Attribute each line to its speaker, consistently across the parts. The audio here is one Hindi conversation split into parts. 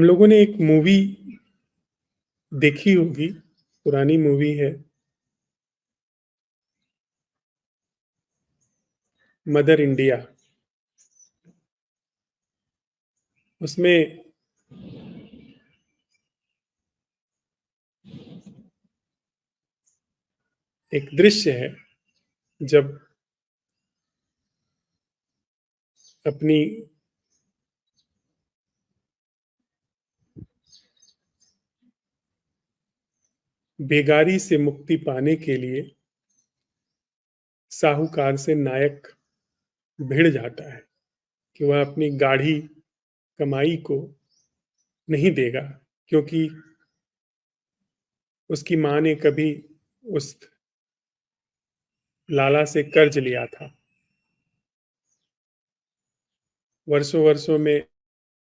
Speaker 1: हम लोगों ने एक मूवी देखी होगी, पुरानी मूवी है, मदर इंडिया। उसमें एक दृश्य है जब अपनी बेगारी से मुक्ति पाने के लिए साहूकार से नायक भिड़ जाता है कि वह अपनी गाढ़ी कमाई को नहीं देगा, क्योंकि उसकी माँ ने कभी उस लाला से कर्ज लिया था। वर्षों वर्षों में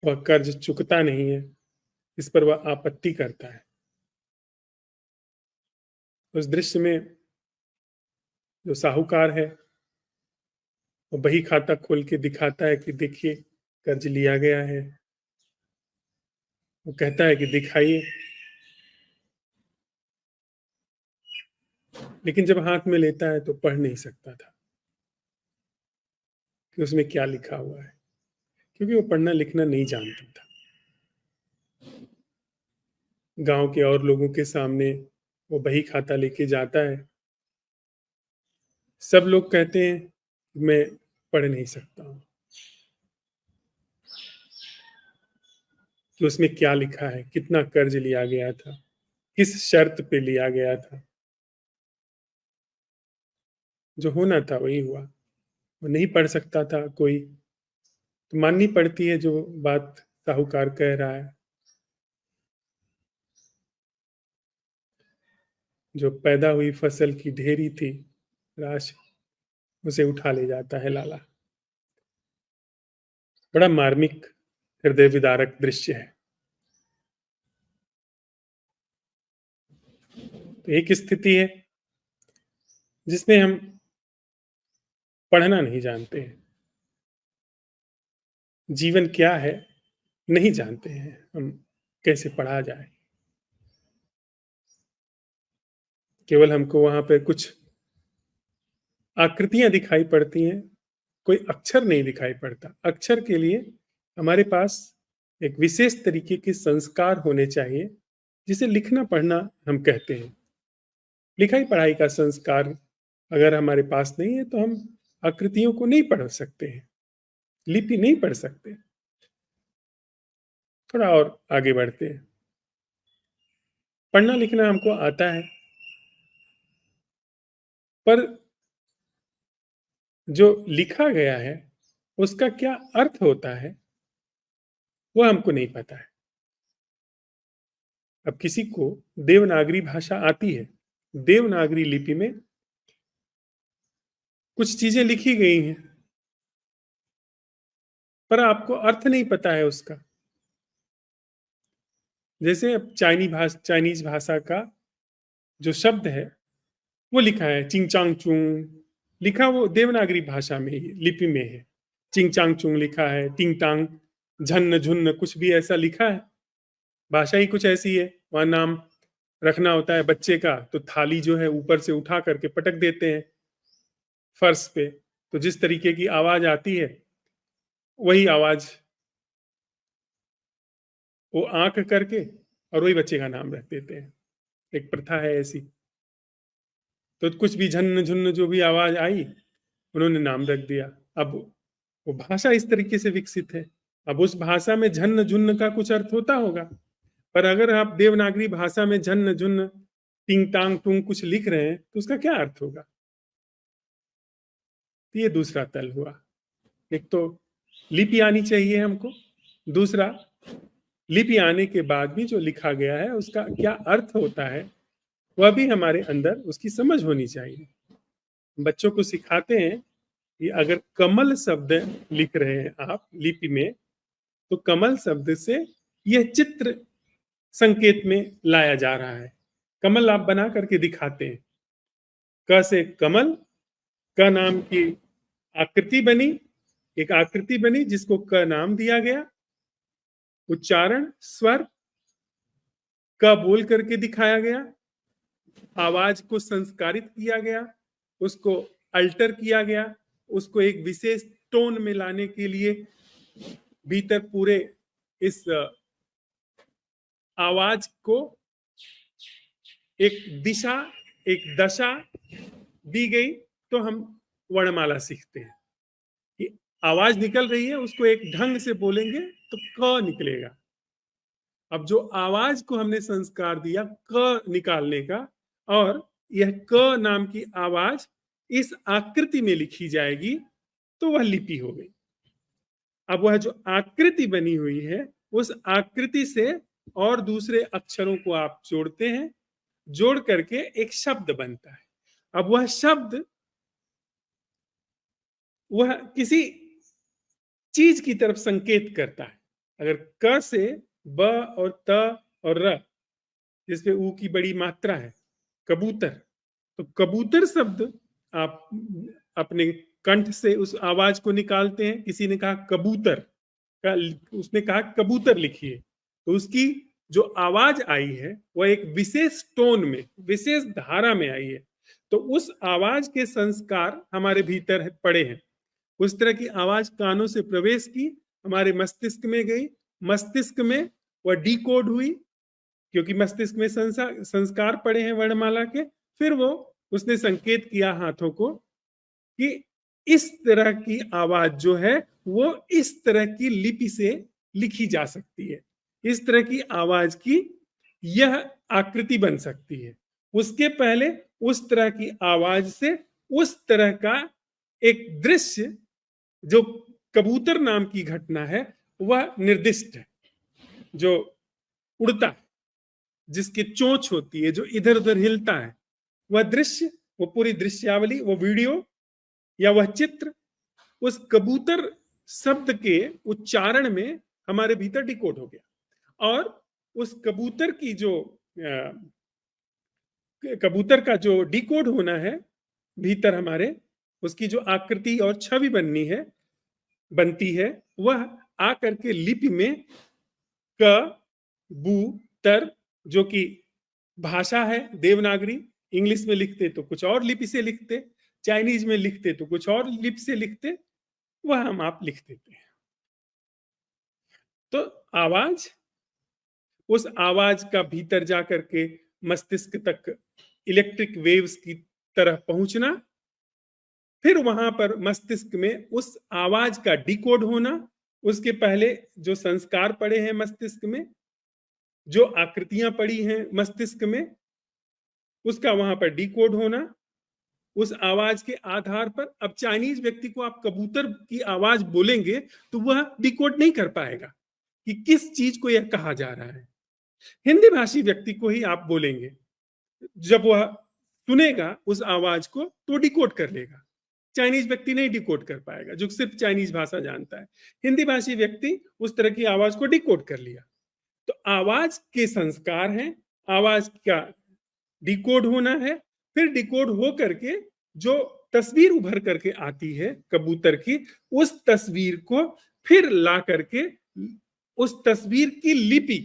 Speaker 1: वह कर्ज चुकता नहीं है, इस पर वह आपत्ति करता है। उस दृश्य में जो साहूकार है वो बही खाता खोल के दिखाता है कि देखिए कर्ज लिया गया है। वो कहता है कि दिखाइए, लेकिन जब हाथ में लेता है तो पढ़ नहीं सकता था कि उसमें क्या लिखा हुआ है, क्योंकि वो पढ़ना लिखना नहीं जानता था। गांव के और लोगों के सामने वो बही खाता लेके जाता है। सब लोग कहते हैं मैं पढ़ नहीं सकता हूँ कि उसमें क्या लिखा है, कितना कर्ज लिया गया था, किस शर्त पे लिया गया था। जो होना था वही हुआ। वो नहीं पढ़ सकता था कोई, तो माननी पड़ती है जो बात साहूकार कह रहा है। जो पैदा हुई फसल की ढेरी थी राशि, उसे उठा ले जाता है लाला। बड़ा मार्मिक, हृदय विदारक दृश्य है। तो एक स्थिति है जिसमें हम पढ़ना नहीं जानते हैं, जीवन क्या है नहीं जानते हैं, हम कैसे पढ़ा जाए। केवल हमको वहां पे कुछ आकृतियां दिखाई पड़ती हैं, कोई अक्षर नहीं दिखाई पड़ता। अक्षर के लिए हमारे पास एक विशेष तरीके के संस्कार होने चाहिए, जिसे लिखना पढ़ना हम कहते हैं। लिखाई पढ़ाई का संस्कार अगर हमारे पास नहीं है तो हम आकृतियों को नहीं पढ़ सकते हैं, लिपि नहीं पढ़ सकते। थोड़ा और आगे बढ़ते हैं। पढ़ना लिखना हमको आता है, पर जो लिखा गया है उसका क्या अर्थ होता है वो हमको नहीं पता है। अब किसी को देवनागरी भाषा आती है, देवनागरी लिपि में कुछ चीजें लिखी गई हैं, पर आपको अर्थ नहीं पता है उसका। जैसे अब चाइनीज भाषा का जो शब्द है वो लिखा है चिंग चांग चुंग, लिखा वो देवनागरी भाषा में ही लिपि में है। चिंग चांग चुंग लिखा है, टिंग टांग झन्न झुन्न कुछ भी ऐसा लिखा है। भाषा ही कुछ ऐसी है। वहां नाम रखना होता है बच्चे का तो थाली जो है ऊपर से उठा करके पटक देते हैं फर्श पे, तो जिस तरीके की आवाज आती है वही आवाज वो आंख करके और वही बच्चे का नाम रख देते हैं। एक प्रथा है ऐसी। तो कुछ भी झन्न झुन्न जो भी आवाज आई उन्होंने नाम रख दिया। अब वो भाषा इस तरीके से विकसित है। अब उस भाषा में झन्न झुन्न का कुछ अर्थ होता होगा, पर अगर आप देवनागरी भाषा में झन्न झुन्न टिंग टांग टूंग कुछ लिख रहे हैं तो उसका क्या अर्थ होगा। तो ये दूसरा तल हुआ। एक तो लिपि आनी चाहिए हमको, दूसरा लिपि आने के बाद भी जो लिखा गया है उसका क्या अर्थ होता है वह भी हमारे अंदर उसकी समझ होनी चाहिए। बच्चों को सिखाते हैं कि अगर कमल शब्द लिख रहे हैं आप लिपि में, तो कमल शब्द से यह चित्र संकेत में लाया जा रहा है। कमल आप बना करके दिखाते हैं। क से कमल, क नाम की आकृति बनी, एक आकृति बनी जिसको क नाम दिया गया। उच्चारण, स्वर का बोल करके दिखाया गया, आवाज को संस्कारित किया गया, उसको अल्टर किया गया, उसको एक विशेष टोन में लाने के लिए भीतर पूरे इस आवाज को एक दिशा, एक दशा दी गई। तो हम वर्णमाला सीखते हैं कि आवाज निकल रही है, उसको एक ढंग से बोलेंगे तो क निकलेगा। अब जो आवाज को हमने संस्कार दिया क निकालने का, और यह क नाम की आवाज इस आकृति में लिखी जाएगी, तो वह लिपि हो गई। अब वह जो आकृति बनी हुई है, उस आकृति से और दूसरे अक्षरों को आप जोड़ते हैं, जोड़ करके एक शब्द बनता है। अब वह शब्द वह किसी चीज की तरफ संकेत करता है। अगर क से ब और त और र, जिसपे ऊ की बड़ी मात्रा है, कबूतर, तो कबूतर शब्द आप अपने कंठ से उस आवाज को निकालते हैं। किसी ने कहा कबूतर का, उसने कहा कबूतर लिखिए, तो उसकी जो आवाज आई है वह एक विशेष टोन में, विशेष धारा में आई है। तो उस आवाज के संस्कार हमारे भीतर पड़े हैं। उस तरह की आवाज कानों से प्रवेश की, हमारे मस्तिष्क में गई, मस्तिष्क में वह डिकोड हुई, क्योंकि मस्तिष्क में संस्कार पड़े हैं वर्णमाला के। फिर वो उसने संकेत किया हाथों को कि इस तरह की आवाज जो है वो इस तरह की लिपि से लिखी जा सकती है, इस तरह की आवाज की यह आकृति बन सकती है। उसके पहले उस तरह की आवाज से उस तरह का एक दृश्य, जो कबूतर नाम की घटना है, वह निर्दिष्ट है, जो उड़ता है, जिसकी चोंच होती है, जो इधर उधर हिलता है, वह दृश्य, वो पूरी दृश्यावली, वो वीडियो या वह चित्र उस कबूतर शब्द के उच्चारण में हमारे भीतर डिकोड हो गया। और उस कबूतर की जो कबूतर का जो डिकोड होना है भीतर हमारे, उसकी जो आकृति और छवि बनती है, वह आकर के लिपि में क बू तर, जो कि भाषा है देवनागरी, इंग्लिश में लिखते तो कुछ और लिपि से लिखते, चाइनीज में लिखते तो कुछ और लिपि से लिखते, वह हम आप लिख देते हैं। तो आवाज, उस आवाज का भीतर जाकर के मस्तिष्क तक इलेक्ट्रिक वेव्स की तरह पहुंचना, फिर वहां पर मस्तिष्क में उस आवाज का डिकोड होना, उसके पहले जो संस्कार पड़े हैं मस्तिष्क में, जो आकृतियां पड़ी हैं मस्तिष्क में, उसका वहां पर डिकोड होना, उस आवाज के आधार पर। अब चाइनीज व्यक्ति को आप कबूतर की आवाज बोलेंगे तो वह डिकोड नहीं कर पाएगा कि किस चीज को यह कहा जा रहा है। हिंदी भाषी व्यक्ति को ही आप बोलेंगे, जब वह सुनेगा उस आवाज को तो डिकोड कर लेगा। चाइनीज व्यक्ति नहीं डिकोड कर पाएगा, जो सिर्फ चाइनीज भाषा जानता है। हिंदी भाषी व्यक्ति उस तरह की आवाज को डिकोड कर लिया। तो आवाज के संस्कार हैं, आवाज का डिकोड होना है, फिर डिकोड हो करके जो तस्वीर उभर करके आती है कबूतर की, उस तस्वीर को फिर ला करके उस तस्वीर की लिपि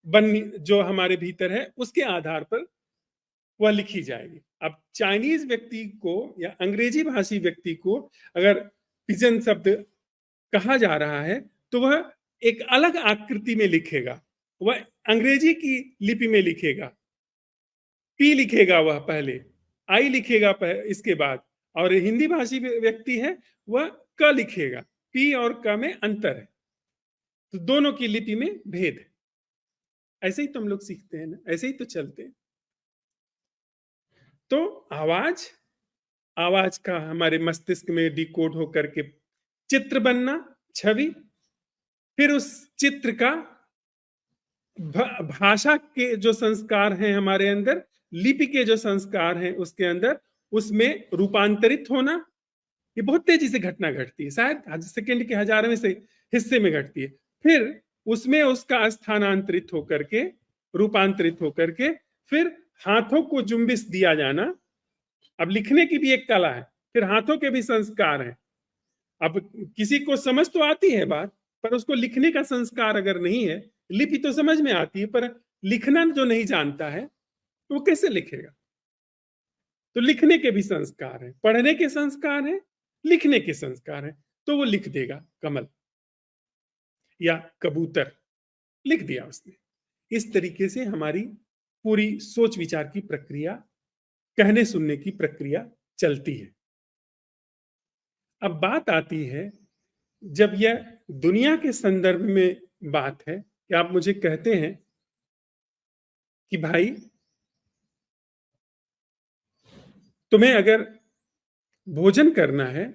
Speaker 1: बननी जो हमारे भीतर है, उसके आधार पर वह लिखी जाएगी। अब चाइनीज व्यक्ति को या अंग्रेजी भाषी व्यक्ति को अगर पिजन शब्द कहा जा रहा है तो वह एक अलग आकृति में लिखेगा, वह अंग्रेजी की लिपि में लिखेगा, पी लिखेगा वह पहले, आई लिखेगा इसके बाद, और हिंदी भाषी व्यक्ति है वह क लिखेगा। पी और क में अंतर है, तो दोनों की लिपि में भेद है। ऐसे ही तो हम लोग सीखते हैं ना, ऐसे ही तो चलते हैं। तो आवाज का हमारे मस्तिष्क में डिकोड होकर के चित्र बनना, छवि, फिर उस चित्र का भाषा के जो संस्कार हैं हमारे अंदर, लिपि के जो संस्कार हैं उसके अंदर, उसमें रूपांतरित होना। ये बहुत तेजी से घटना घटती है, शायद सेकंड के हजारवें से हिस्से में घटती है। फिर उसमें उसका स्थानांतरित होकर के, रूपांतरित होकर के, फिर हाथों को जुम्बिश दिया जाना। अब लिखने की भी एक कला है, फिर हाथों के भी संस्कार हैं। अब किसी को समझ तो आती है बात, पर उसको लिखने का संस्कार अगर नहीं है, लिपि तो समझ में आती है पर लिखना जो नहीं जानता है तो वो कैसे लिखेगा? तो लिखने के भी संस्कार हैं, पढ़ने के संस्कार हैं, लिखने के संस्कार हैं, तो वो लिख देगा कमल या कबूतर, लिख दिया उसने। इस तरीके से हमारी पूरी सोच विचार की प्रक्रिया, कहने सुनने की प्रक्रिया चलती है। अब बात आती है, जब यह दुनिया के संदर्भ में बात है कि आप मुझे कहते हैं कि भाई तुम्हें अगर भोजन करना है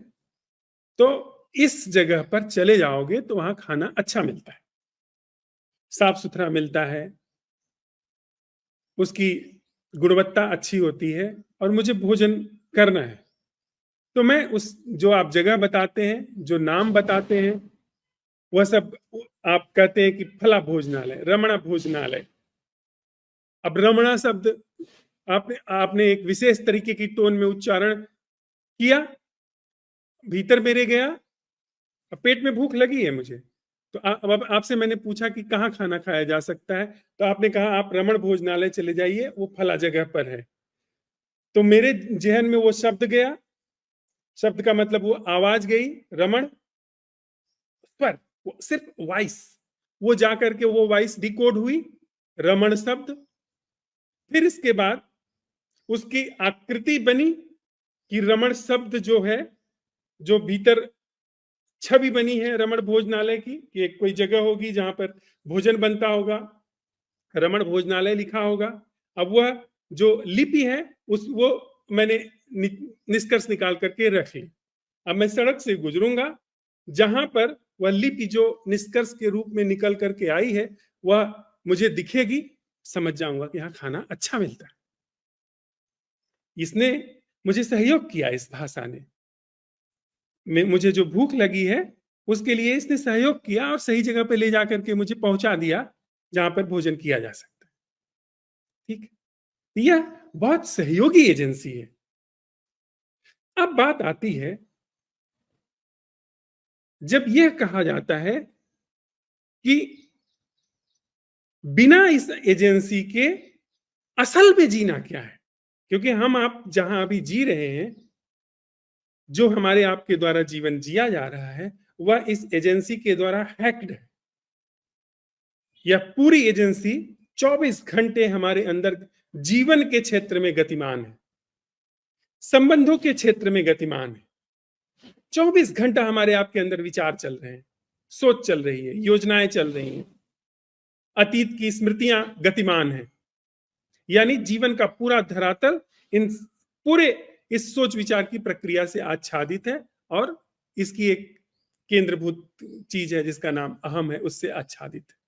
Speaker 1: तो इस जगह पर चले जाओगे तो वहां खाना अच्छा मिलता है, साफ सुथरा मिलता है, उसकी गुणवत्ता अच्छी होती है और मुझे भोजन करना है। तो मैं उस जो आप जगह बताते हैं, जो नाम बताते हैं, वह सब आप कहते हैं कि फला भोजनालय, रमणा भोजनालय। अब रमणा शब्द आपने आपने एक विशेष तरीके की टोन में उच्चारण किया, भीतर मेरे गया, अब पेट में भूख लगी है मुझे, तो अब आपसे मैंने पूछा कि कहाँ खाना खाया जा सकता है, तो आपने कहा आप रमण भोजनालय चले जाइए, वो फला जगह पर है। तो मेरे जहन में वो शब्द गया, शब्द का मतलब वो आवाज गई, रमण स्वर, वो सिर्फ वॉइस, वो जाकर के वो वॉइस डिकोड हुई, रमण शब्द। फिर इसके बाद उसकी आकृति बनी कि रमण शब्द जो है, जो भीतर छवि बनी है रमण भोजनालय की, कि एक कोई जगह होगी जहां पर भोजन बनता होगा, रमण भोजनालय लिखा होगा। अब वह जो लिपि है उस वो मैंने निष्कर्ष निकाल करके रख ली। अब मैं सड़क से गुजरूंगा, जहां पर वह लिपि जो निष्कर्ष के रूप में निकल करके आई है वह मुझे दिखेगी, समझ जाऊंगा कि यहाँ खाना अच्छा मिलता है। इसने मुझे सहयोग किया, इस भाषा ने मुझे जो भूख लगी है उसके लिए इसने सहयोग किया और सही जगह पे ले जाकर के मुझे पहुंचा दिया जहां पर भोजन किया जा सकता है। ठीक है, यह बहुत सहयोगी एजेंसी है। अब बात आती है, जब यह कहा जाता है कि बिना इस एजेंसी के असल में जीना क्या है, क्योंकि हम आप जहां अभी जी रहे हैं, जो हमारे आपके द्वारा जीवन जिया जा रहा है, वह इस एजेंसी के द्वारा हैक्ड है। यह पूरी एजेंसी 24 घंटे हमारे अंदर जीवन के क्षेत्र में गतिमान है, संबंधों के क्षेत्र में गतिमान है। 24 घंटा हमारे आपके अंदर विचार चल रहे हैं, सोच चल रही है, योजनाएं चल रही हैं, अतीत की स्मृतियां गतिमान है। यानी जीवन का पूरा धरातल इन पूरे इस सोच विचार की प्रक्रिया से आच्छादित है और इसकी एक केंद्रभूत चीज है जिसका नाम अहम है, उससे आच्छादित है।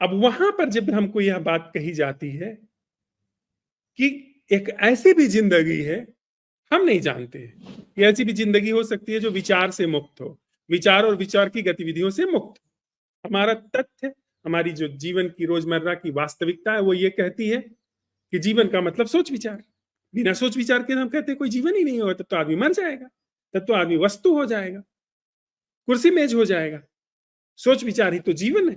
Speaker 1: अब वहां पर जब हमको यह बात कही जाती है कि एक ऐसी भी जिंदगी है, हम नहीं जानते कि ऐसी भी जिंदगी हो सकती है जो विचार से मुक्त हो, विचार और विचार की गतिविधियों से मुक्त। हमारा तथ्य, हमारी जो जीवन की रोजमर्रा की वास्तविकता है वो ये कहती है कि जीवन का मतलब सोच विचार। बिना सोच विचार के हम कहते हैं कोई जीवन ही नहीं होगा, तब तो आदमी मर जाएगा, तब तो आदमी वस्तु हो जाएगा, कुर्सी मेज हो जाएगा। सोच विचार ही तो जीवन है।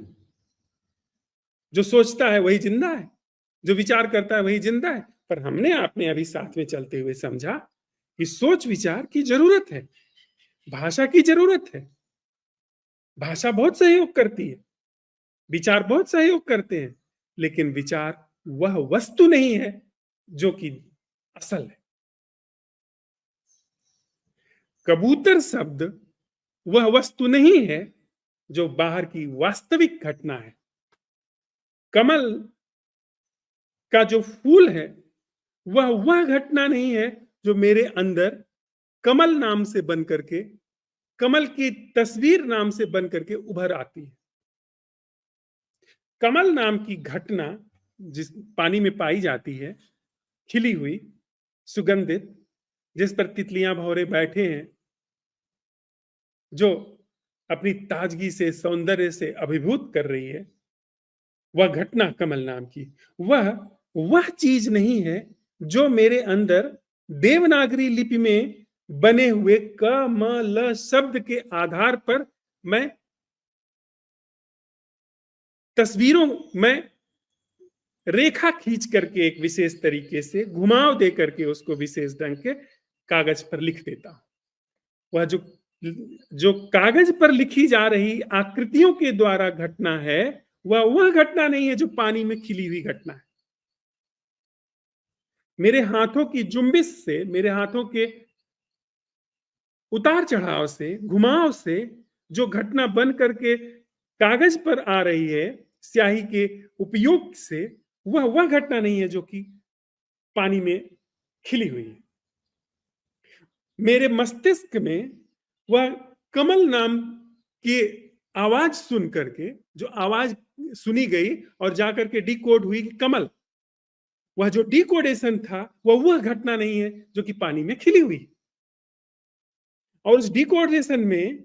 Speaker 1: जो सोचता है वही जिंदा है, जो विचार करता है वही जिंदा है। पर हमने आपने अभी साथ में चलते हुए समझा कि सोच विचार की जरूरत है, भाषा की जरूरत है। भाषा बहुत सहयोग करती है, विचार बहुत सहयोग करते हैं, लेकिन विचार वह वस्तु नहीं है जो कि असल है। कबूतर शब्द वह वस्तु नहीं है जो बाहर की वास्तविक घटना है। कमल का जो फूल है वह घटना नहीं है जो मेरे अंदर कमल नाम से बन करके, कमल की तस्वीर नाम से बन करके उभर आती है। कमल नाम की घटना जिस पानी में पाई जाती है, खिली हुई, सुगंधित, जिस पर तितलियां भौरे बैठे हैं, जो अपनी ताजगी से, सौंदर्य से अभिभूत कर रही है, वह घटना कमल नाम की, वह चीज नहीं है जो मेरे अंदर देवनागरी लिपि में बने हुए क म ल शब्द के आधार पर मैं तस्वीरों में रेखा खींच करके एक विशेष तरीके से घुमाव दे करके उसको विशेष ढंग के कागज पर लिख देता हूं। वह जो जो कागज पर लिखी जा रही आकृतियों के द्वारा घटना है, वह घटना नहीं है जो पानी में खिली हुई घटना है। मेरे हाथों की जुम्बिश से, मेरे हाथों के उतार चढ़ाव से, घुमाव से जो घटना बन करके कागज पर आ रही है, स्याही के उपयोग से, वह घटना नहीं है जो कि पानी में खिली हुई है। मेरे मस्तिष्क में वह कमल नाम की आवाज सुन करके, जो आवाज सुनी गई और जाकर के डिकोड हुई कमल, वह जो डिकोडेशन था वह घटना नहीं है जो कि पानी में खिली हुई। और उस डिकोडेशन में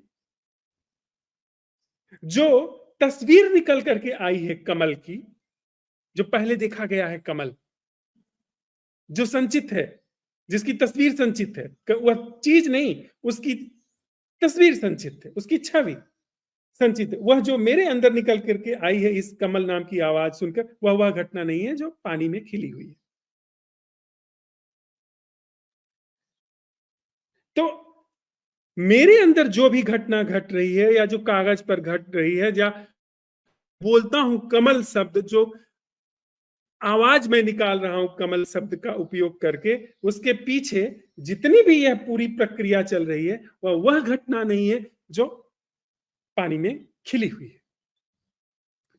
Speaker 1: जो तस्वीर निकल करके आई है कमल की, जो पहले देखा गया है कमल, जो संचित है, जिसकी तस्वीर संचित है, वह चीज नहीं, उसकी तस्वीर संचित है, उसकी छवि संचित है, वह जो मेरे अंदर निकल करके आई है इस कमल नाम की आवाज सुनकर, वह घटना नहीं है जो पानी में खिली हुई है। तो मेरे अंदर जो भी घटना घट रही है या जो कागज पर घट रही है, या बोलता हूं कमल शब्द, जो आवाज में निकाल रहा हूं कमल शब्द का उपयोग करके, उसके पीछे जितनी भी यह पूरी प्रक्रिया चल रही है, वह घटना नहीं है जो पानी में खिली हुई है।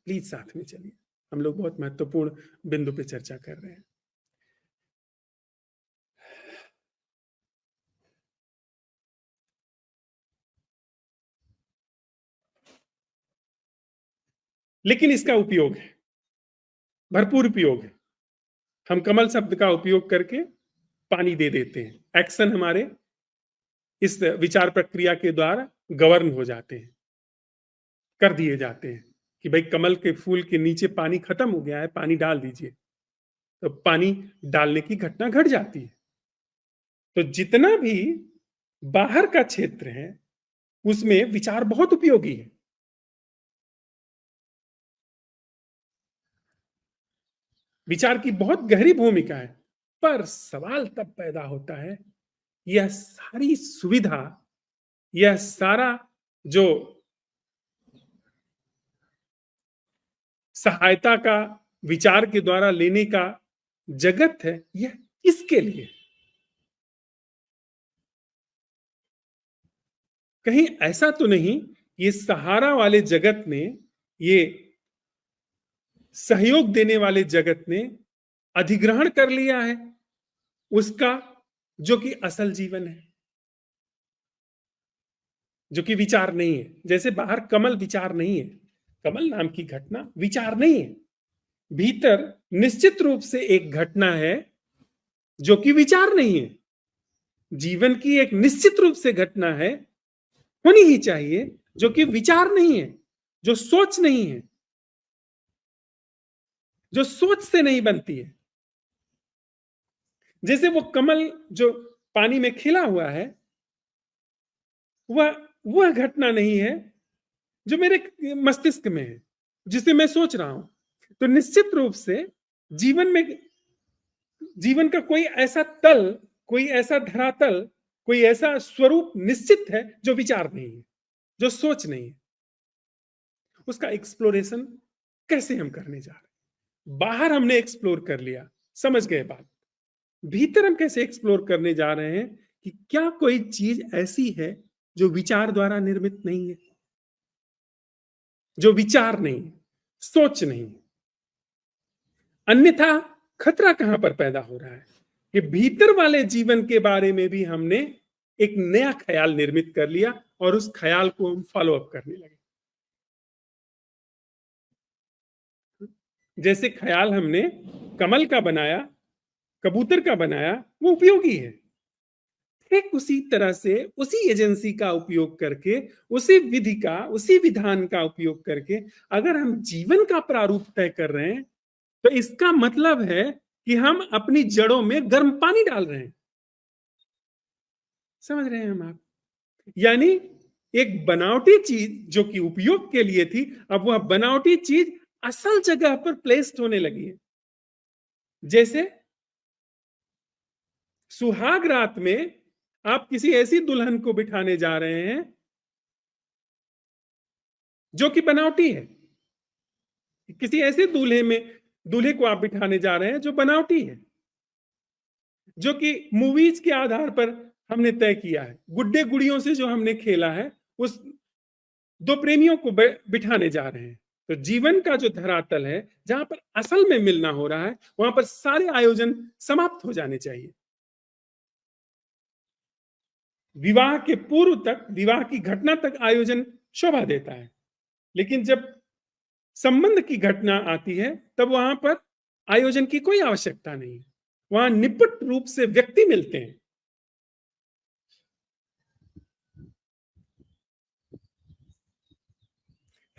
Speaker 1: प्लीज साथ में चलिए, हम लोग बहुत महत्वपूर्ण बिंदु पे चर्चा कर रहे हैं। लेकिन इसका उपयोग है, भरपूर उपयोग है। हम कमल शब्द का उपयोग करके पानी दे देते हैं। एक्शन हमारे इस विचार प्रक्रिया के द्वारा गवर्न हो जाते हैं, कर दिए जाते हैं कि भाई कमल के फूल के नीचे पानी खत्म हो गया है, पानी डाल दीजिए, तो पानी डालने की घटना घट जाती है। तो जितना भी बाहर का क्षेत्र है उसमें विचार बहुत उपयोगी है। विचार की बहुत गहरी भूमिका है। पर सवाल तब पैदा होता है, यह सारी सुविधा, यह सारा जो सहायता का विचार के द्वारा लेने का जगत है, यह किसके लिए? कहीं ऐसा तो नहीं ये सहारा वाले जगत ने, ये सहयोग देने वाले जगत ने अधिग्रहण कर लिया है उसका जो कि असल जीवन है, जो कि विचार नहीं है। जैसे बाहर कमल विचार नहीं है, कमल नाम की घटना विचार नहीं है, भीतर निश्चित रूप से एक घटना है जो कि विचार नहीं है। जीवन की एक निश्चित रूप से घटना है, होनी ही चाहिए, जो कि विचार नहीं है, जो सोच नहीं है, जो सोच से नहीं बनती है। जैसे वो कमल जो पानी में खिला हुआ है, वह घटना नहीं है जो मेरे मस्तिष्क में है, जिसे मैं सोच रहा हूं। तो निश्चित रूप से जीवन में, जीवन का कोई ऐसा तल, कोई ऐसा धरातल, कोई ऐसा स्वरूप निश्चित है जो विचार नहीं है, जो सोच नहीं है। उसका एक्सप्लोरेशन कैसे हम करने जा रहे हैं? बाहर हमने एक्सप्लोर कर लिया, समझ गए बात। भीतर हम कैसे एक्सप्लोर करने जा रहे हैं कि क्या कोई चीज ऐसी है जो विचार द्वारा निर्मित नहीं है, जो विचार नहीं, सोच नहीं। अन्यथा खतरा कहां पर पैदा हो रहा है कि भीतर वाले जीवन के बारे में भी हमने एक नया ख्याल निर्मित कर लिया और उस ख्याल को हम फॉलो अप करने लगे। जैसे ख्याल हमने कमल का बनाया, कबूतर का बनाया, वो उपयोगी है। ठीक उसी तरह से उसी एजेंसी का उपयोग करके, उसी विधि का, उसी विधान का उपयोग करके अगर हम जीवन का प्रारूप तय कर रहे हैं, तो इसका मतलब है कि हम अपनी जड़ों में गर्म पानी डाल रहे हैं। समझ रहे हैं हम आप? यानी एक बनावटी चीज जो कि उपयोग के लिए थी, अब वह बनावटी चीज असल जगह पर प्लेस्ड होने लगी है। जैसे सुहाग रात में आप किसी ऐसी दुल्हन को बिठाने जा रहे हैं जो कि बनावटी है, किसी ऐसे दूल्हे को आप बिठाने जा रहे हैं जो बनावटी है, जो कि मूवीज के आधार पर हमने तय किया है, गुड्डे गुड़ियों से जो हमने खेला है, उस दो प्रेमियों को बिठाने जा रहे हैं। तो जीवन का जो धरातल है, जहां पर असल में मिलना हो रहा है, वहां पर सारे आयोजन समाप्त हो जाने चाहिए। विवाह के पूर्व तक, विवाह की घटना तक आयोजन शोभा देता है, लेकिन जब संबंध की घटना आती है तब वहां पर आयोजन की कोई आवश्यकता नहीं है। वहां निपट रूप से व्यक्ति मिलते हैं।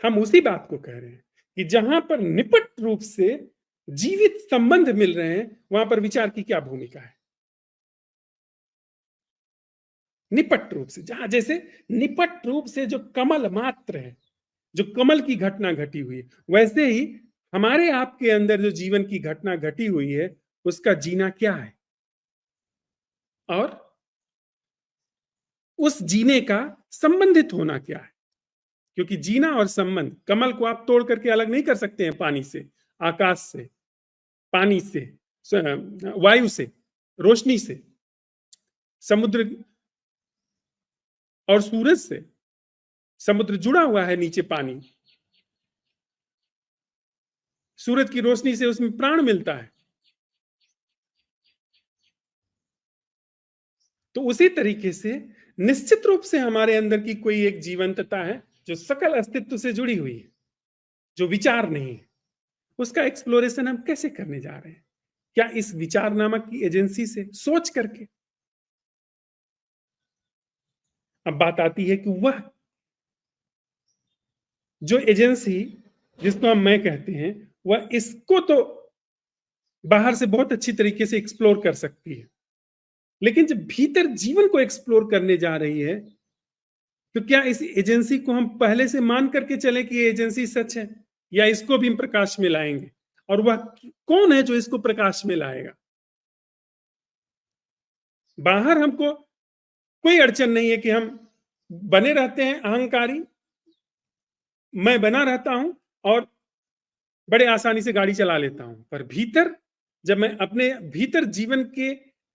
Speaker 1: हम उसी बात को कह रहे हैं कि जहां पर निपट रूप से जीवित संबंध मिल रहे हैं, वहां पर विचार की क्या भूमिका है। निपट रूप से, जहां जैसे निपट रूप से जो कमल मात्र है, जो कमल की घटना घटी हुई है, वैसे ही हमारे आपके अंदर जो जीवन की घटना घटी हुई है, उसका जीना क्या है और उस जीने का संबंधित होना क्या है। क्योंकि जीना और संबंध, कमल को आप तोड़ करके अलग नहीं कर सकते हैं पानी से, आकाश से, पानी से, वायु से, रोशनी से, समुद्र और सूरज से। समुद्र जुड़ा हुआ है नीचे पानी, सूरज की रोशनी से उसमें प्राण मिलता है। तो उसी तरीके से निश्चित रूप से हमारे अंदर की कोई एक जीवंतता है जो सकल अस्तित्व से जुड़ी हुई है, जो विचार नहीं है। उसका एक्सप्लोरेशन हम कैसे करने जा रहे हैं? क्या इस विचार नामक की एजेंसी से, सोच करके? अब बात आती है कि वह जो एजेंसी, जिसको हम मैं कहते हैं, वह इसको तो बाहर से बहुत अच्छी तरीके से एक्सप्लोर कर सकती है, लेकिन जब भीतर जीवन को एक्सप्लोर करने जा रही है, तो क्या इस एजेंसी को हम पहले से मान करके चले कि ये एजेंसी सच है, या इसको भी हम प्रकाश में लाएंगे? और वह कौन है जो इसको प्रकाश में लाएगा? बाहर हमको कोई अड़चन नहीं है कि हम बने रहते हैं अहंकारी, मैं बना रहता हूं और बड़े आसानी से गाड़ी चला लेता हूं, पर भीतर, जब मैं अपने भीतर जीवन के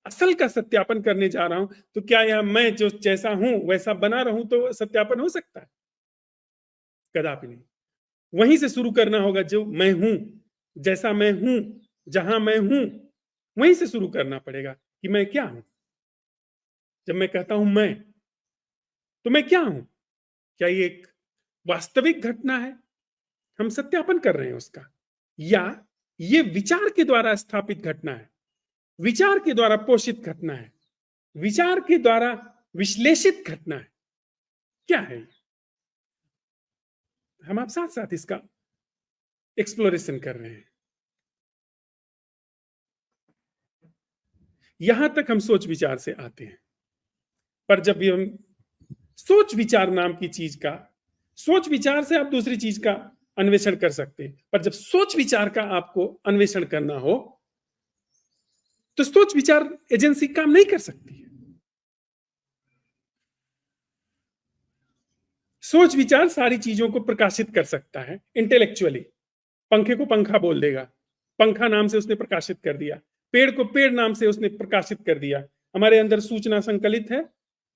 Speaker 1: असल का सत्यापन करने जा रहा हूं, तो क्या यह मैं जो जैसा हूं वैसा बना रहूं तो सत्यापन हो सकता है? कदापि नहीं। वहीं से शुरू करना होगा, जो मैं हूं, जैसा मैं हूं, जहां मैं हूं, वहीं से शुरू करना पड़ेगा कि मैं क्या हूं। जब मैं कहता हूं मैं, तो मैं क्या हूं? क्या ये एक वास्तविक घटना है, हम सत्यापन कर रहे हैं उसका, या ये विचार के द्वारा स्थापित घटना है, विचार के द्वारा पोषित घटना है, विचार के द्वारा विश्लेषित घटना है? क्या है? हम आप साथ साथ इसका एक्सप्लोरेशन कर रहे हैं। यहां तक हम सोच विचार से आते हैं, पर जब भी हम सोच विचार नाम की चीज का, सोच विचार से आप दूसरी चीज का अन्वेषण कर सकते हैं, पर जब सोच विचार का आपको अन्वेषण करना हो, तो सोच विचार एजेंसी काम नहीं कर सकती है। सोच विचार सारी चीजों को प्रकाशित कर सकता है इंटेलेक्चुअली। पंखे को पंखा बोल देगा, पंखा नाम से उसने प्रकाशित कर दिया। पेड़ को पेड़ नाम से उसने प्रकाशित कर दिया। हमारे अंदर सूचना संकलित है,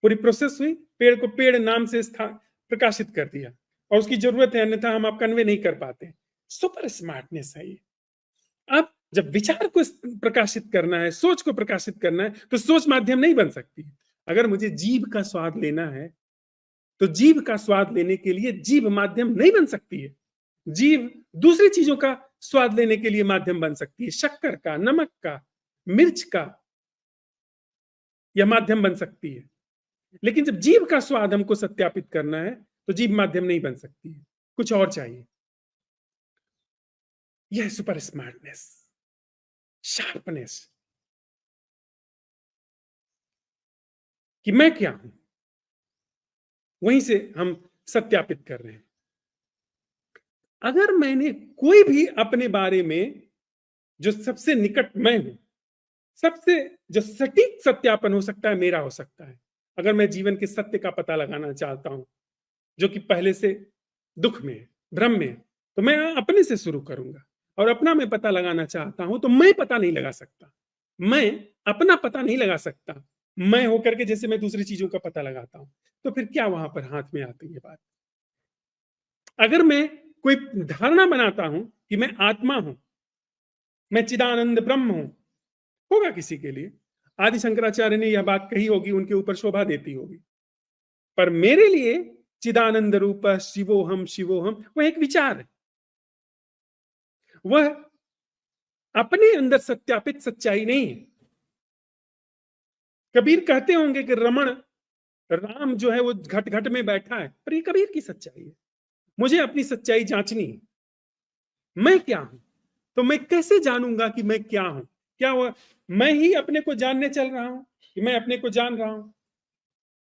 Speaker 1: पूरी प्रोसेस हुई, पेड़ को पेड़ नाम से प्रकाशित कर दिया, और उसकी जरूरत है, अन्यथा हम आप कन्वे नहीं कर पाते। सुपर स्मार्टनेस है ये। अब जब विचार को प्रकाशित करना है, सोच को प्रकाशित करना है, तो सोच माध्यम नहीं बन सकती। अगर मुझे जीभ का स्वाद लेना है, तो जीभ का स्वाद लेने के लिए जीभ माध्यम नहीं बन सकती है। जीभ दूसरी चीजों का स्वाद लेने के लिए माध्यम बन सकती है, शक्कर का, नमक का, मिर्च का, यह माध्यम बन सकती है। लेकिन जब जीभ का स्वाद हमको सत्यापित करना है, तो जीभ माध्यम नहीं बन सकती है, कुछ और चाहिए। यह सुपर स्मार्टनेस, शार्पनेस। कि मैं क्या हूं, वहीं से हम सत्यापित कर रहे हैं। अगर मैंने कोई भी अपने बारे में जो सबसे निकट मैं हूं, सबसे जो सटीक सत्यापन हो सकता है मेरा हो सकता है। अगर मैं जीवन के सत्य का पता लगाना चाहता हूं जो कि पहले से दुख में है, भ्रम में है, तो मैं अपने से शुरू करूंगा। और अपना मैं पता लगाना चाहता हूं तो मैं पता नहीं लगा सकता, मैं अपना पता नहीं लगा सकता, मैं होकर के जैसे मैं दूसरी चीजों का पता लगाता हूं। तो फिर क्या वहां पर हाथ में आती है बात। अगर मैं कोई धारणा बनाता हूं कि मैं आत्मा हूं, मैं चिदानंद ब्रह्म हूं, होगा किसी के लिए, आदि शंकराचार्य ने यह बात कही होगी, उनके ऊपर शोभा देती होगी। पर मेरे लिए चिदानंद रूप शिवोहम वह एक विचार है, वह अपने अंदर सत्यापित सच्चाई नहीं है। कबीर कहते होंगे कि रमण राम जो है वो घट घट में बैठा है, पर ये कबीर की सच्चाई है। मुझे अपनी सच्चाई जांचनी है, मैं क्या हूं। तो मैं कैसे जानूंगा कि मैं क्या हूं? क्या वह मैं ही अपने को जानने चल रहा हूं कि मैं अपने को जान रहा हूं?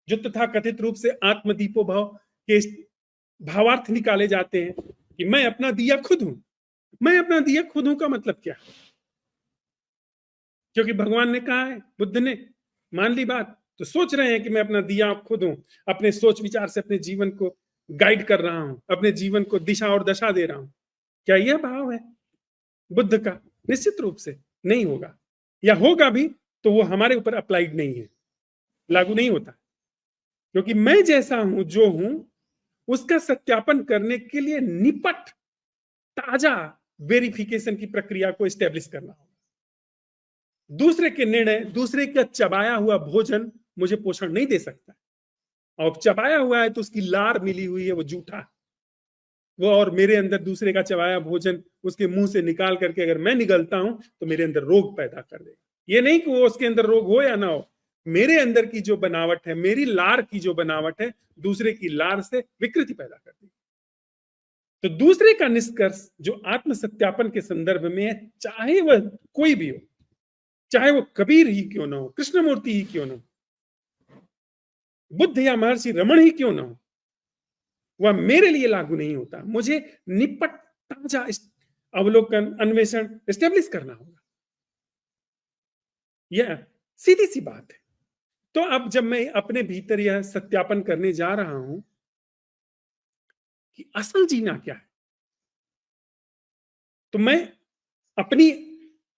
Speaker 1: जो तथा कथित रूप से आत्मदीपो भाव के भावार्थ निकाले जाते हैं कि मैं अपना दिया खुद हूं। मैं अपना दिया खुद हूं का मतलब क्या है? क्योंकि भगवान ने कहा है, बुद्ध ने मान ली बात, तो सोच रहे हैं कि मैं अपना दिया खुद हूं, अपने सोच विचार से अपने जीवन को गाइड कर रहा हूं, अपने जीवन को दिशा और दशा दे रहा हूं। क्या यह भाव है बुद्ध का? निश्चित रूप से नहीं होगा, या होगा भी तो वो हमारे ऊपर अप्लाइड नहीं है, लागू नहीं होता। क्योंकि मैं जैसा हूं, जो हूं, उसका सत्यापन करने के लिए निपट ताजा वेरिफिकेशन की प्रक्रिया को स्टेब्लिश करना होगा। दूसरे के निर्णय, दूसरे का चबाया हुआ भोजन मुझे पोषण नहीं दे सकता। और चबाया हुआ है तो उसकी लार मिली हुई है, वो जूठा। वो और मेरे अंदर दूसरे का चबाया भोजन उसके मुंह से निकाल करके अगर मैं निगलता हूं तो मेरे अंदर रोग पैदा कर देगा। ये नहीं कि वो उसके अंदर रोग हो या ना हो, मेरे अंदर की जो बनावट है, मेरी लार की जो बनावट है, दूसरे की लार से विकृति पैदा कर देगी। तो दूसरे का निष्कर्ष जो आत्म सत्यापन के संदर्भ में है, चाहे वह कोई भी हो, चाहे वो कबीर ही क्यों ना हो, कृष्णमूर्ति ही क्यों ना हो, बुद्ध या महर्षि रमण ही क्यों ना हो, वह मेरे लिए लागू नहीं होता। मुझे निपट ताजा अवलोकन, अन्वेषण एस्टेब्लिश करना होगा। यह सीधी सी बात है। तो अब जब मैं अपने भीतर यह सत्यापन करने जा रहा हूं कि असल जीना क्या है, तो मैं अपनी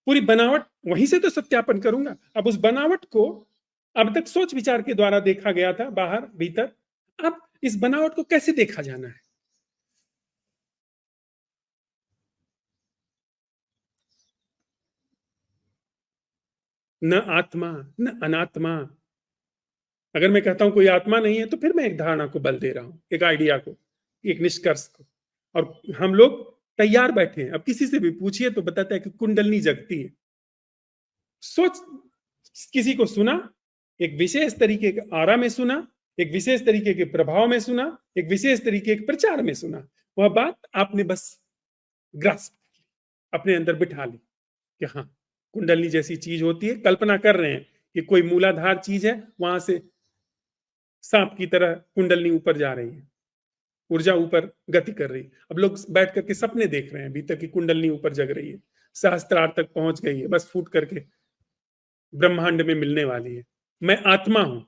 Speaker 1: पूरी बनावट वहीं से तो सत्यापन करूंगा। अब उस बनावट को अब तक सोच विचार के द्वारा देखा गया था, बाहर भीतर। अब इस बनावट को कैसे देखा जाना है? न आत्मा न अनात्मा। अगर मैं कहता हूं कोई आत्मा नहीं है, तो फिर मैं एक धारणा को बल दे रहा हूं, एक आइडिया को, एक निष्कर्ष को। और हम लोग तैयार बैठे हैं। अब किसी से भी पूछिए तो बताता है कि कुंडलनी जगती है। सोच, किसी को सुना, एक विशेष तरीके के आरा में सुना, एक विशेष तरीके के प्रभाव में सुना, एक विशेष तरीके के प्रचार में सुना, वह बात आपने बस ग्रास्प अपने अंदर बिठा ली कि हाँ, कुंडलनी जैसी चीज होती है। कल्पना कर रहे हैं कि कोई मूलाधार चीज है, वहां से सांप की तरह कुंडलनी ऊपर जा रही है, ऊर्जा ऊपर गति कर रही है। अब लोग बैठ करके सपने देख रहे हैं भीतर की कुंडलनी ऊपर जग रही है, सहस्त्रार तक पहुंच गई है, बस फूट करके ब्रह्मांड में मिलने वाली है, मैं आत्मा हूं।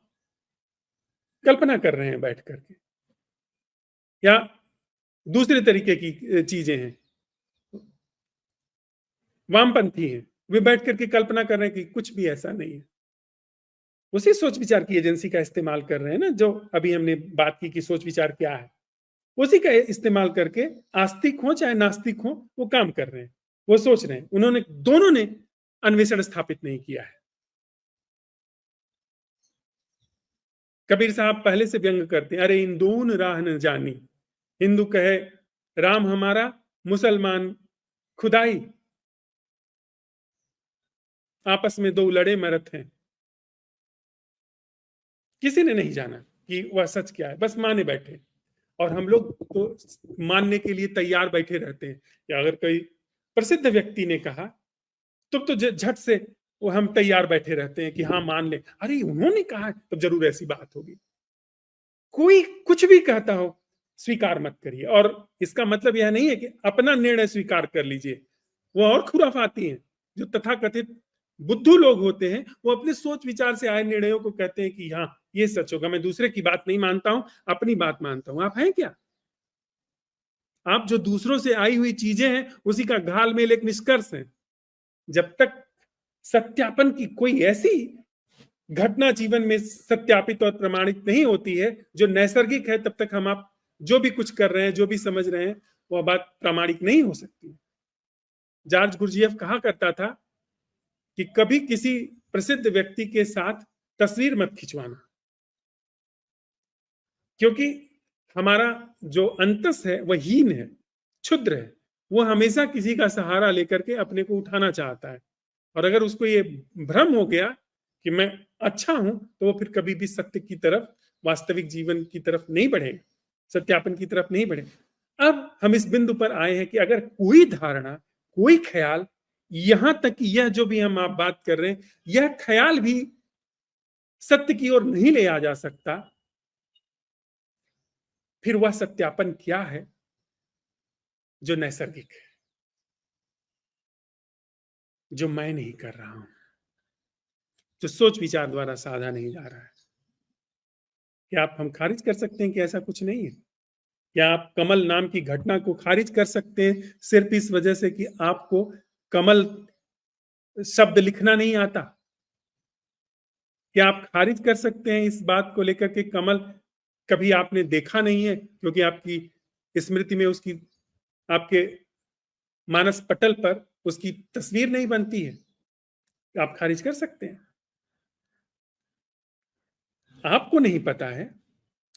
Speaker 1: कल्पना कर रहे हैं बैठ करके। या दूसरे तरीके की चीजें हैं, वामपंथी हैं, वे बैठ करके कल्पना कर रहे हैं कि कुछ भी ऐसा नहीं है। उसी सोच विचार की एजेंसी का इस्तेमाल कर रहे हैं ना, जो अभी हमने बात की कि सोच विचार क्या है, उसी का इस्तेमाल करके आस्तिक हो चाहे नास्तिक हो, वो काम कर रहे हैं, वो सोच रहे हैं। उन्होंने दोनों ने अन्वेषण स्थापित नहीं किया है। कबीर साहब पहले से व्यंग करते हैं, अरे इन दोन राह न जानी। हिंदू कहे राम हमारा, मुसलमान खुदाई, आपस में दो लड़े मरत हैं। किसी ने नहीं जाना कि वह सच क्या है, बस माने बैठे। और हम लोग तो मानने के लिए तैयार बैठे रहते हैं कि अगर कोई प्रसिद्ध व्यक्ति ने कहा तो झट से वो हम तैयार बैठे रहते हैं कि हाँ मान ले, अरे उन्होंने कहा तो जरूर ऐसी बात होगी। कोई कुछ भी कहता हो स्वीकार मत करिए, और इसका मतलब यह नहीं है कि अपना निर्णय स्वीकार कर लीजिए। वो और खुराफाती हैं जो तथाकथित बुद्धू लोग होते हैं, वो अपने सोच विचार से आए निर्णयों को कहते हैं कि हाँ ये सच होगा, मैं दूसरे की बात नहीं मानता हूं, अपनी बात मानता हूं। आप हैं क्या? आप जो दूसरों से आई हुई चीजें हैं उसी का घालमेल एक निष्कर्ष है। जब तक सत्यापन की कोई ऐसी घटना जीवन में सत्यापित और प्रमाणित नहीं होती है जो नैसर्गिक है, तब तक हम आप जो भी कुछ कर रहे हैं, जो भी समझ रहे हैं, वह बात प्रामाणिक नहीं हो सकती। जॉर्ज गुरजिएफ कहा करता था कि कभी किसी प्रसिद्ध व्यक्ति के साथ तस्वीर मत खिंचवाना, क्योंकि हमारा जो अंतस है वह हीन है, क्षुद्र है। वो हमेशा किसी का सहारा लेकर के अपने को उठाना चाहता है, और अगर उसको ये भ्रम हो गया कि मैं अच्छा हूं, तो वो फिर कभी भी सत्य की तरफ, वास्तविक जीवन की तरफ नहीं बढ़ेगा, सत्यापन की तरफ नहीं बढ़े। अब हम इस बिंदु पर आए हैं कि अगर कोई धारणा, कोई ख्याल, यहां तक कि यह जो भी हम आप बात कर रहे हैं, यह ख्याल भी सत्य की ओर नहीं ले आ जा सकता, फिर वह सत्यापन क्या है? जो नैसर्गिक है, जो मैं नहीं कर रहा हूं, जो सोच विचार द्वारा साधा नहीं जा रहा है। क्या आप हम खारिज कर सकते हैं कि ऐसा कुछ नहीं है? क्या आप कमल नाम की घटना को खारिज कर सकते हैं सिर्फ इस वजह से कि आपको कमल शब्द लिखना नहीं आता? क्या आप खारिज कर सकते हैं इस बात को लेकर के कमल कभी आपने देखा नहीं है, क्योंकि आपकी स्मृति में उसकी, आपके मानस पटल पर उसकी तस्वीर नहीं बनती है? आप खारिज कर सकते हैं? आपको नहीं पता है,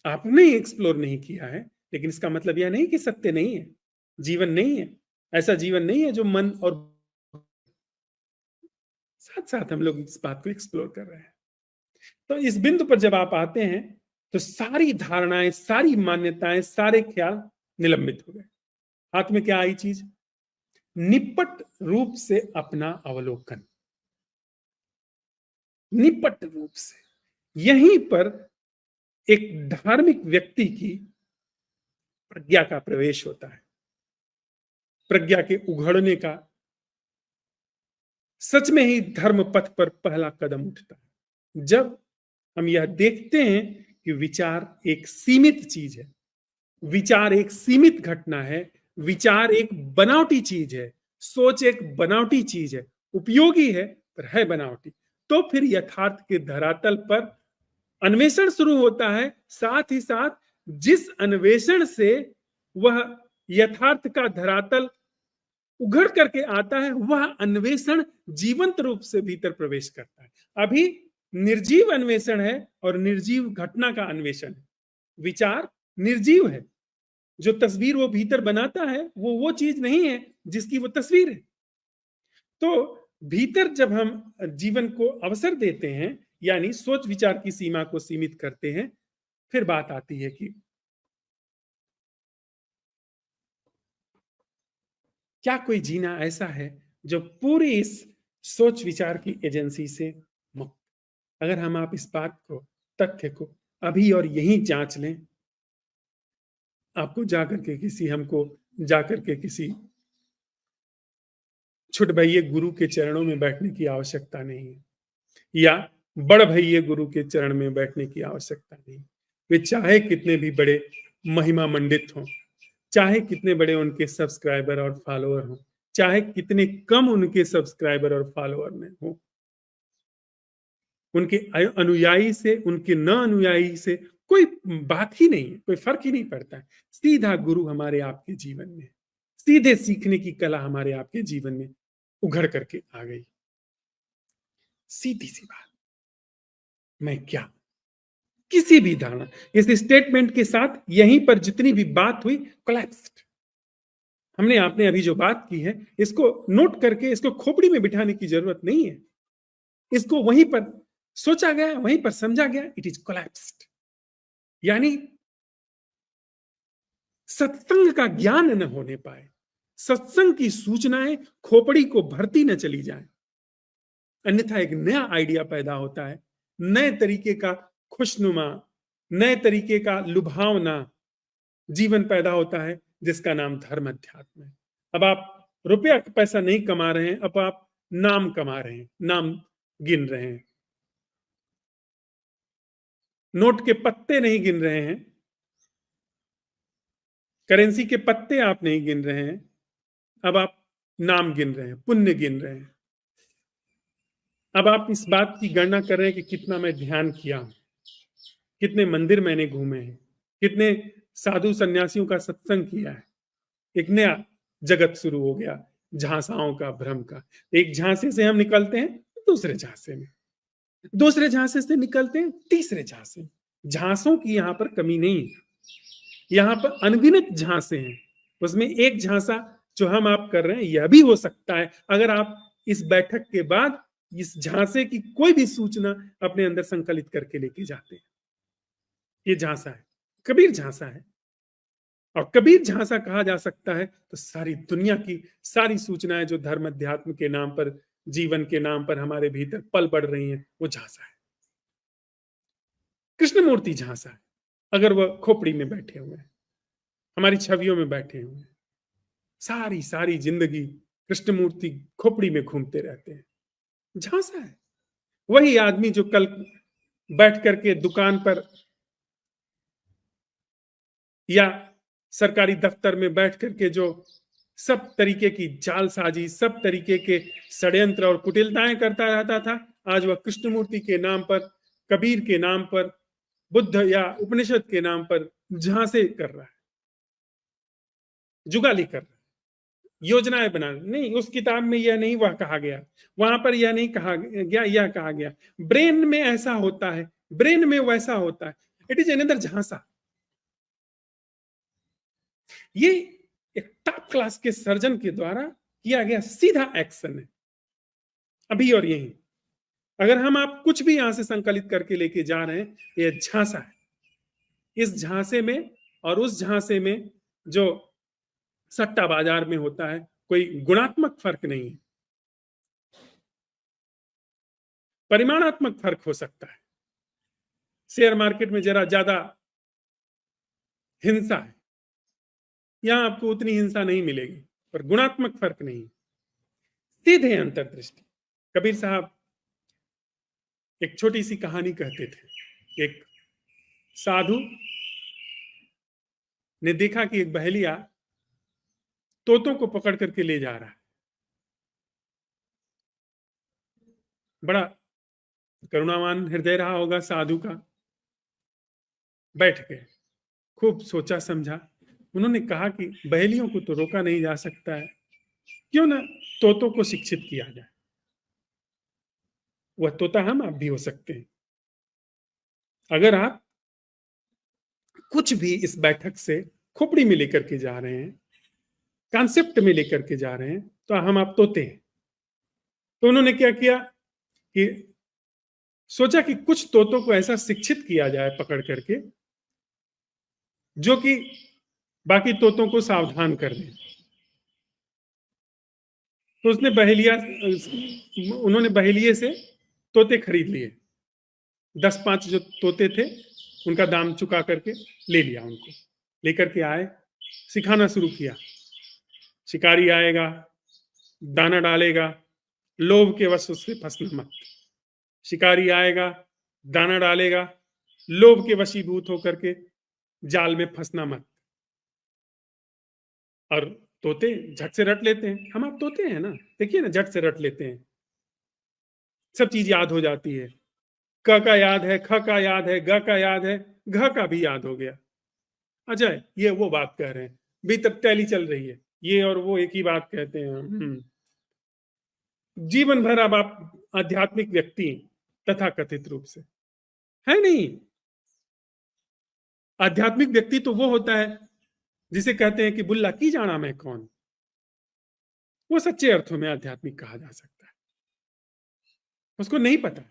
Speaker 1: आपने एक्सप्लोर नहीं किया है, लेकिन इसका मतलब यह नहीं कि सत्य नहीं है, जीवन नहीं है। ऐसा जीवन नहीं है जो मन और साथ साथ हम लोग इस बात को एक्सप्लोर कर रहे हैं। तो इस बिंदु पर जब आप आते हैं, तो सारी धारणाएं, सारी मान्यताएं, सारे ख्याल निलंबित हो गए। हाथ में क्या आई चीज? निपट रूप से अपना अवलोकन। निपट रूप से यहीं पर एक धार्मिक व्यक्ति की प्रज्ञा का प्रवेश होता है, प्रज्ञा के उघड़ने का सच में ही धर्म पथ पर पहला कदम उठता है। जब हम यह देखते हैं कि विचार एक सीमित चीज है, विचार एक सीमित घटना है, विचार एक बनावटी चीज है, सोच एक बनावटी चीज है, उपयोगी है पर है बनावटी, तो फिर यथार्थ के धरातल पर अन्वेषण शुरू होता है। साथ ही साथ जिस अन्वेषण से वह यथार्थ का धरातल उघड़ करके आता है, वह अन्वेषण जीवंत रूप से भीतर प्रवेश करता है। अभी निर्जीव अन्वेषण है और निर्जीव घटना का अन्वेषण है। विचार निर्जीव है, जो तस्वीर वो भीतर बनाता है वो चीज नहीं है जिसकी वो तस्वीर है। तो भीतर जब हम जीवन को अवसर देते हैं, यानी सोच विचार की सीमा को सीमित करते हैं, फिर बात आती है कि क्या कोई जीना ऐसा है जो पूरी इस सोच विचार की एजेंसी से मुक्त? अगर हम आप इस बात को, तथ्य को अभी और यहीं जांच लें, आपको जाकर के किसी, हमको जाकर के किसी छुट भइये गुरु के चरणों में बैठने की आवश्यकता नहीं है, या बड़ भइये गुरु के चरण में बैठने की आवश्यकता नहीं। वे चाहे कितने भी बड़े महिमा मंडित हों, चाहे कितने बड़े उनके सब्सक्राइबर और फॉलोअर हों, चाहे कितने कम उनके सब्सक्राइबर और फॉलोअर में हो, उनके अनुयायी से, उनके न अनुयायी से कोई बात ही नहीं है, कोई फर्क ही नहीं पड़ता है। सीधा गुरु हमारे आपके जीवन में, सीधे सीखने की कला हमारे आपके जीवन में उघड़ करके आ गई। सीधी सी बात, मैं क्या, किसी भी धारणा, इस स्टेटमेंट के साथ यहीं पर जितनी भी बात हुई कोलैप्स्ड। हमने आपने अभी जो बात की है, इसको नोट करके इसको खोपड़ी में बिठाने की जरूरत नहीं है। इसको वहीं पर सोचा गया, वहीं पर समझा गया, इट इज कोलैप्स्ड। यानी सत्संग का ज्ञान न होने पाए, सत्संग की सूचनाएं खोपड़ी को भरती न चली जाए, अन्यथा एक नया आइडिया पैदा होता है, नए तरीके का खुशनुमा, नए तरीके का लुभावना जीवन पैदा होता है, जिसका नाम धर्म अध्यात्म है। अब आप रुपया पैसा नहीं कमा रहे हैं, अब आप नाम कमा रहे हैं, नाम गिन रहे हैं, नोट के पत्ते नहीं गिन रहे हैं, करेंसी के पत्ते आप नहीं गिन रहे हैं, अब आप नाम गिन रहे हैं, पुण्य गिन रहे हैं। अब आप इस बात की गणना कर रहे हैं कि कितना मैं ध्यान किया, कितने मंदिर मैंने घूमे हैं, कितने साधु सन्यासियों का सत्संग किया है। एक नया जगत शुरू हो गया, झांसाओं का, भ्रम का। एक झांसे से हम निकलते हैं दूसरे झांसे में, दूसरे झांसे से निकलते हैं तीसरे झांसे में। झांसों की यहां पर कमी नहीं है, यहां पर अनगिनत झांसे हैं। उसमें एक झांसा जो हम आप कर रहे हैं यह भी हो सकता है अगर आप इस बैठक के बाद इस झांसे की कोई भी सूचना अपने अंदर संकलित करके लेके जाते हैं। ये झांसा है, कबीर झांसा है। और कबीर झांसा कहा जा सकता है तो सारी दुनिया की सारी सूचनाएं जो धर्म अध्यात्म के नाम पर, जीवन के नाम पर हमारे भीतर पल बढ़ रही हैं, वो झांसा है। कृष्णमूर्ति झांसा है, अगर वह खोपड़ी में बैठे हुए हैं, हमारी छवियों में बैठे हुए हैं, सारी सारी जिंदगी कृष्णमूर्ति खोपड़ी में घूमते रहते हैं, झांसा है। वही आदमी जो कल बैठ करके दुकान पर या सरकारी दफ्तर में बैठ करके जो सब तरीके की जालसाजी, सब तरीके के षड्यंत्र और कुटिलताएं करता रहता था, आज वह कृष्णमूर्ति के नाम पर, कबीर के नाम पर, बुद्ध या उपनिषद के नाम पर झांसे कर रहा है, जुगाली कर रहा है, योजनाएं बना। नहीं, उस किताब में यह नहीं वह कहा गया, वहां पर यह नहीं कहा गया, यह कहा गया ब्रेन में ऐसा होता है, ब्रेन में वैसा होता है। इट इज अनदर झांसा। ये एक टॉप क्लास के सर्जन के द्वारा किया गया सीधा एक्शन है, अभी और यहीं। अगर हम आप कुछ भी यहां से संकलित करके लेके जा रहे हैं, ये झांसा है। इस झांसे में और उस झांसे में जो सट्टा बाजार में होता है, कोई गुणात्मक फर्क नहीं है, परिमाणात्मक फर्क हो सकता है। शेयर मार्केट में जरा ज्यादा हिंसा है, यहां आपको उतनी हिंसा नहीं मिलेगी, पर गुणात्मक फर्क नहीं, सीधे अंतर्दृष्टि। कबीर साहब एक छोटी सी कहानी कहते थे। एक साधु ने देखा कि एक बहेलिया तोतों को पकड़ करके ले जा रहा है। बड़ा करुणावान हृदय रहा होगा साधु का। बैठ गए, खूब सोचा समझा। उन्होंने कहा कि बहेलियों को तो रोका नहीं जा सकता है, क्यों ना तोतों को शिक्षित किया जाए। वह तोता हम आप भी हो सकते हैं। अगर आप कुछ भी इस बैठक से खोपड़ी में लेकर के जा रहे हैं, कॉन्सेप्ट में लेकर के जा रहे हैं, तो हम आप तोते हैं। तो उन्होंने क्या किया कि सोचा कि कुछ तोतों को ऐसा शिक्षित किया जाए पकड़ करके, जो कि बाकी तोतों को सावधान कर दे। तो उसने उन्होंने बहेलिए से तोते खरीद लिए। 10-5 जो तोते थे उनका दाम चुका करके ले लिया, उनको लेकर के आए, सिखाना शुरू किया। शिकारी आएगा, दाना डालेगा, लोभ के वश उससे फंसना मत। शिकारी आएगा, दाना डालेगा, लोभ के वशीभूत होकर के जाल में फंसना मत। और तोते झट से रट लेते हैं, हम आप तोते हैं ना, देखिए ना, झट से रट लेते हैं, सब चीज याद हो जाती है। क का याद है, ख का याद है, ग का याद है, घ का भी याद हो गया। अजय ये वो बात कह रहे हैं, भीतर टैली चल रही है, ये और वो एक ही बात कहते हैं। जीवन भर अब आप आध्यात्मिक व्यक्ति तथा कथित रूप से है नहीं। आध्यात्मिक व्यक्ति तो वो होता है जिसे कहते हैं कि बुल्ला की जाना मैं कौन। वो सच्चे अर्थों में आध्यात्मिक कहा जा सकता है। उसको नहीं पता,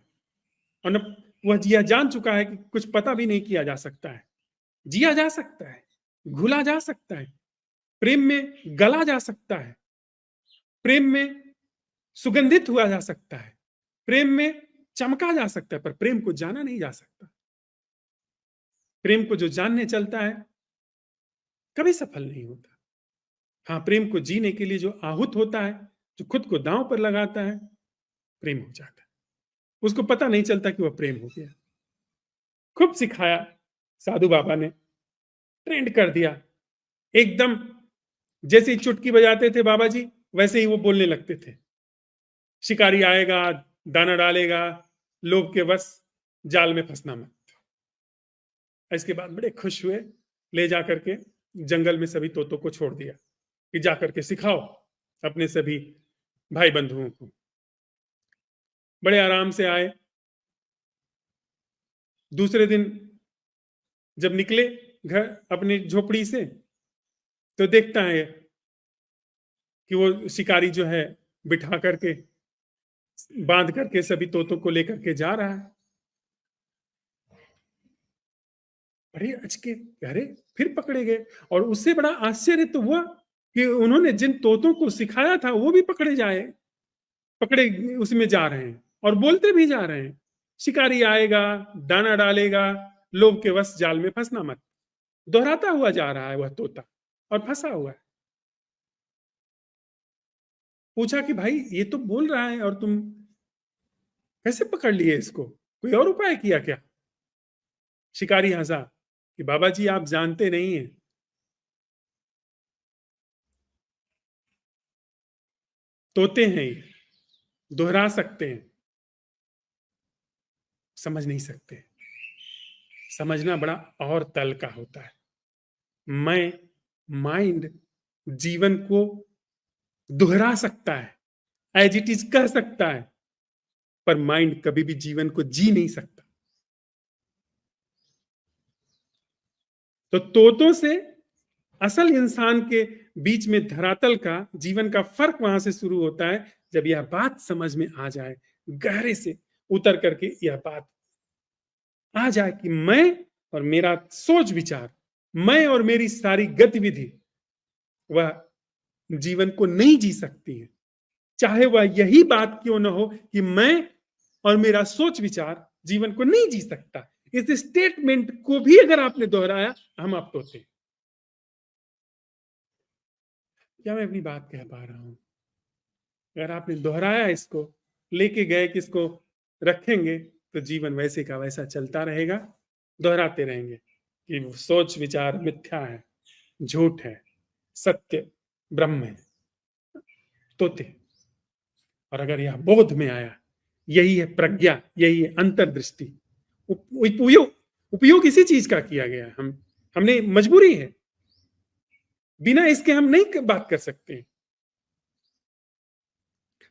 Speaker 1: और न वह यह जान चुका है कि कुछ पता भी नहीं किया जा सकता है, जिया जा सकता है, घुला जा सकता है, प्रेम में गला जा सकता है, प्रेम में सुगंधित हुआ जा सकता है, प्रेम में चमका जा सकता है, पर प्रेम को जाना नहीं जा सकता। प्रेम को जो जानने चलता है कभी सफल नहीं होता। हाँ, प्रेम को जीने के लिए जो आहुत होता है, जो खुद को दांव पर लगाता है, प्रेम हो जाता है। उसको पता नहीं चलता कि वह प्रेम हो गया। खूब सिखाया साधु बाबा ने, ट्रेंड कर दिया एकदम। जैसे ही चुटकी बजाते थे बाबा जी, वैसे ही वो बोलने लगते थे। शिकारी आएगा, दाना डालेगा, लोभ के वश जाल में फंसना मत। इसके बाद बड़े खुश हुए, ले जाकर के जंगल में सभी तोतों को छोड़ दिया कि जाकर के सिखाओ अपने सभी भाई बंधुओं को। बड़े आराम से आए। दूसरे दिन जब निकले घर अपनी झोपड़ी से, तो देखता है कि वो शिकारी जो है बिठा करके बांध करके सभी तोतों को लेकर के जा रहा है। बड़े अचके, अरे फिर पकड़े गए। और उससे बड़ा आश्चर्य तो हुआ कि उन्होंने जिन तोतों को सिखाया था वो भी पकड़े उसमें जा रहे हैं और बोलते भी जा रहे हैं, शिकारी आएगा, दाना डालेगा, लोभ के वश जाल में फंसना मत। दोहराता हुआ जा रहा है वह तोता और फंसा हुआ है। पूछा कि भाई ये तो बोल रहा है और तुम कैसे पकड़ लिए इसको, कोई और उपाय किया क्या? शिकारी हंसा कि बाबा जी आप जानते नहीं हैं, तोते हैं ये, दोहरा सकते हैं, समझ नहीं सकते। समझना बड़ा और तल का होता है। मैं माइंड जीवन को दोहरा सकता है, एज इट इज कह सकता है, पर माइंड कभी भी जीवन को जी नहीं सकता। तो तोतों से असल इंसान के बीच में धरातल का जीवन का फर्क वहां से शुरू होता है, जब यह बात समझ में आ जाए, गहरे से उतर करके यह बात आ जाए कि मैं और मेरा सोच विचार, मैं और मेरी सारी गतिविधि वह जीवन को नहीं जी सकती है। चाहे वह यही बात क्यों न हो कि मैं और मेरा सोच विचार जीवन को नहीं जी सकता। इस स्टेटमेंट को भी अगर आपने दोहराया, हम आप तोते। क्या मैं अपनी बात कह पा रहा हूं? अगर आपने दोहराया, इसको लेके गए कि इसको रखेंगे, तो जीवन वैसे का वैसा चलता रहेगा। दोहराते रहेंगे कि सोच विचार मिथ्या है, झूठ है, सत्य ब्रह्म है, तोते। और अगर यह बोध में आया, यही है प्रज्ञा, यही है अंतर्दृष्टि। उपयोग उपयोग इसी चीज का किया गया। हमने मजबूरी है, बिना इसके हम नहीं बात कर सकते।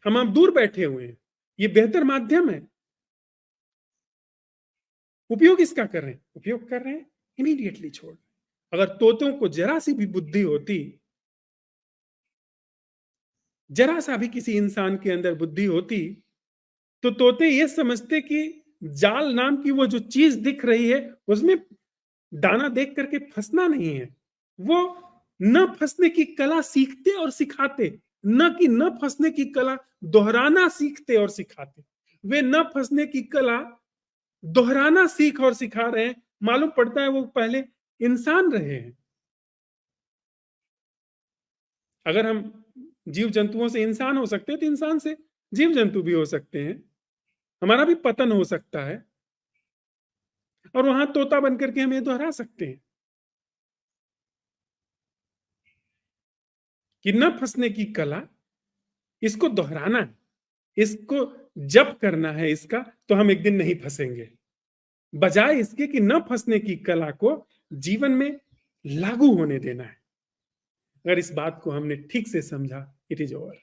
Speaker 1: हम आप दूर बैठे हुए हैं, ये बेहतर माध्यम है। उपयोग इसका कर रहे हैं, उपयोग कर रहे हैं, इमीडिएटली छोड़। अगर तोतों को जरा सी भी बुद्धि होती, जरा सा भी किसी इंसान के अंदर बुद्धि होती, तो तोते ये समझते कि जाल नाम की वो जो चीज दिख रही है, उसमें दाना देख करके फंसना नहीं है। वो न फंसने की कला सीखते और सिखाते, न कि न फंसने की कला दोहराना सीखते और सिखाते। वे न फंसने की कला दोहराना सीख और सिखा रहे हैं। मालूम पड़ता है वो पहले इंसान रहे हैं। अगर हम जीव जंतुओं से इंसान हो सकते हैं, तो इंसान से जीव जंतु भी हो सकते हैं। हमारा भी पतन हो सकता है, और वहां तोता बनकर के हम ये दोहरा सकते हैं कि न फंसने की कला, इसको दोहराना है, इसको जप करना है इसका, तो हम एक दिन नहीं फंसेंगे। बजाय इसके कि न फंसने की कला को जीवन में लागू होने देना है। अगर इस बात को हमने ठीक से समझा, इट इज ओवर।